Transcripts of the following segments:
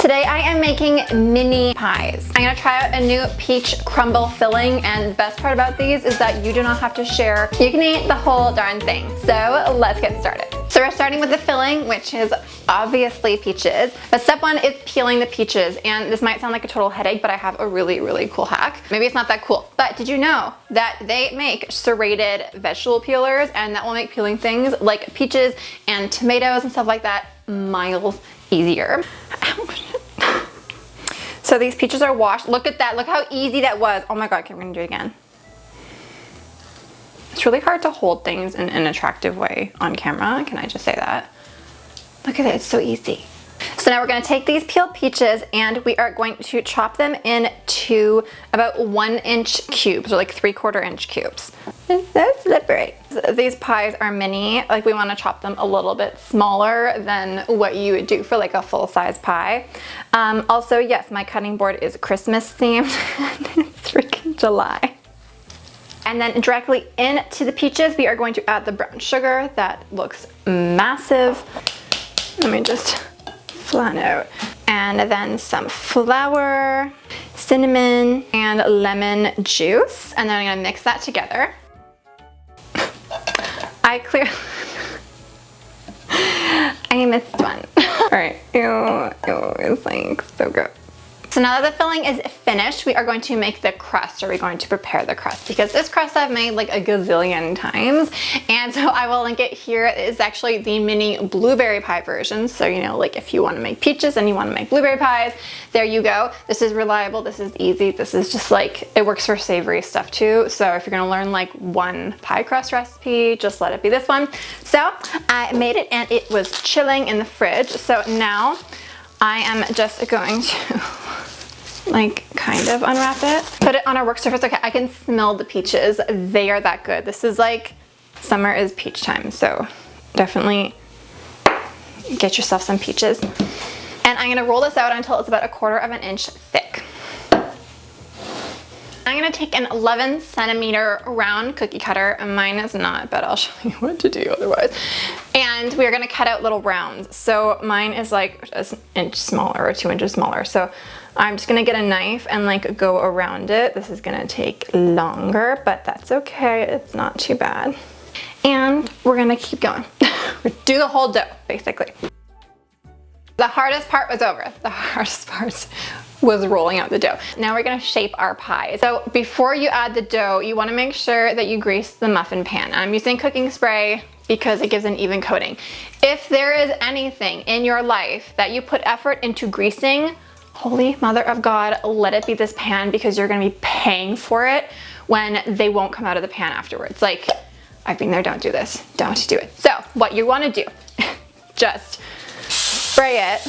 Today I am making mini pies. I'm gonna try out a new peach crumble filling, and the best part about these is that you do not have to share. You can eat the whole darn thing. So let's get started. So we're starting with the filling, which is obviously peaches. But step one is peeling the peaches, and this might sound like a total headache, but I have a really cool hack. Maybe it's not that cool, but did you know that they make serrated vegetable peelers, and that will make peeling things like peaches and tomatoes and stuff like that miles easier. So these peaches are washed. Look at that. Look how easy that was. Oh my god, okay, we're gonna do it again. It's really hard to hold things in an attractive way on camera. Can I just say that? Look at it, it's so easy. So now we're gonna take these peeled peaches and we are going to chop them into about 1-inch cubes, or like 3/4 inch cubes. It's so slippery. These pies are mini, like we wanna chop them a little bit smaller than what you would do for like a full-size pie. Also, yes, my cutting board is Christmas themed. It's freaking July. And then directly into the peaches, we are going to add the brown sugar. That looks massive. Let me just flatten out. And then some flour, cinnamon, and lemon juice. And then I'm gonna mix that together. I missed one. All right, ew, it's like so gross. So now that the filling is finished, we are going to make the crust, or we're going to prepare the crust, because this crust I've made like a gazillion times, and so I will link it here. It is actually the mini blueberry pie version, so you know, like if you want to make peaches and you want to make blueberry pies, there you go. This is reliable, this is easy, this is just like, it works for savory stuff too, so if you're gonna learn like one pie crust recipe, just let it be this one. So I made it and it was chilling in the fridge, so now I am just going to like kind of unwrap it, put it on our work surface. Okay, I can smell the peaches. They are that good. This is like, summer is peach time, so definitely get yourself some peaches. And I'm gonna roll this out until it's about 1/4 inch thick. I'm gonna take an 11-centimeter round cookie cutter. Mine is not, but I'll show you what to do otherwise. And we're gonna cut out little rounds. So mine is like an inch smaller or 2 inches smaller. So I'm just gonna get a knife and like go around it. This is gonna take longer, but that's okay. It's not too bad. And we're gonna keep going. Do the whole dough, basically. The hardest part was over. The hardest part was rolling out the dough. Now we're gonna shape our pie. So before you add the dough, you wanna make sure that you grease the muffin pan. I'm using cooking spray because it gives an even coating. If there is anything in your life that you put effort into greasing, holy mother of God, let it be this pan, because you're gonna be paying for it when they won't come out of the pan afterwards. Like, I've been there, don't do this. Don't do it. So what you wanna do, just spray it.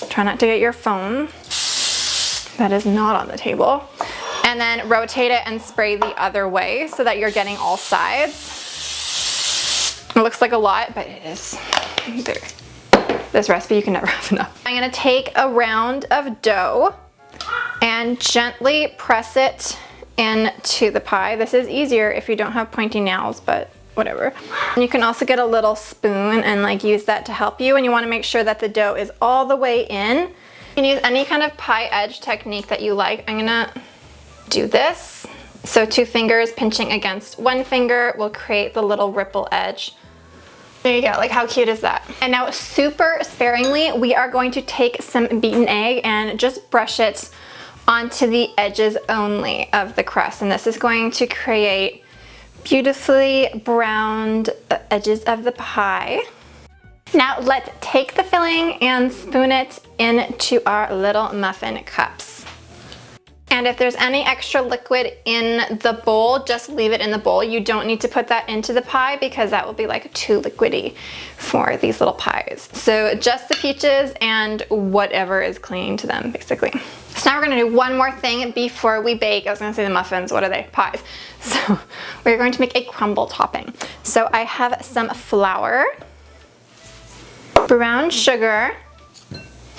Try not to get your phone. That is not on the table. And then rotate it and spray the other way so that you're getting all sides. It looks like a lot, but it is. This recipe, you can never have enough. I'm gonna take a round of dough and gently press it into the pie. This is easier if you don't have pointy nails, but whatever. And you can also get a little spoon and like use that to help you, and you wanna make sure that the dough is all the way in. You can use any kind of pie edge technique that you like. I'm gonna do this. So 2 fingers pinching against 1 finger will create the little ripple edge. There you go, like how cute is that? And now super sparingly, we are going to take some beaten egg and just brush it onto the edges only of the crust. And this is going to create beautifully browned edges of the pie. Now let's take the filling and spoon it into our little muffin cups. And if there's any extra liquid in the bowl, just leave it in the bowl. You don't need to put that into the pie because that will be like too liquidy for these little pies. So just the peaches and whatever is clinging to them, basically. So now we're gonna do one more thing before we bake. I was gonna say the muffins, what are they? Pies. So we're going to make a crumble topping. So I have some flour, brown sugar,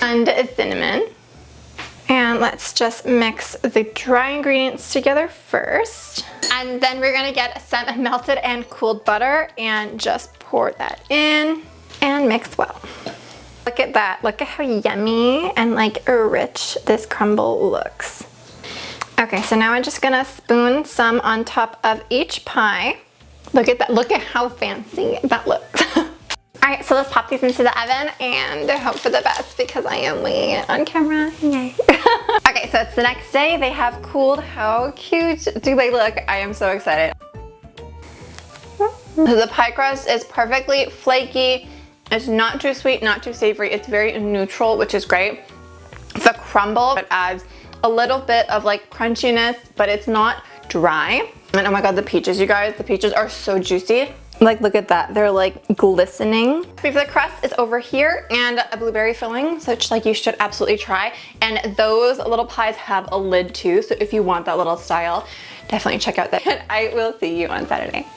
and cinnamon. And let's just mix the dry ingredients together first. And then we're gonna get some melted and cooled butter and just pour that in and mix well. Look at that. Look at how yummy and like rich this crumble looks. Okay, so now I'm just gonna spoon some on top of each pie. Look at that. Look at how fancy that looks. Alright, so let's pop these into the oven and hope for the best because I am winging it on camera. Yay. Okay, so it's the next day. They have cooled. How cute do they look? I am so excited. The pie crust is perfectly flaky. It's not too sweet, not too savory. It's very neutral, which is great. The crumble, it adds a little bit of like crunchiness, but it's not dry. And oh my god, the peaches, you guys, the peaches are so juicy. Like, look at that. They're like glistening. The crust is over here and a blueberry filling, so it's like you should absolutely try. And those little pies have a lid too, so if you want that little style, definitely check out that. And I will see you on Saturday.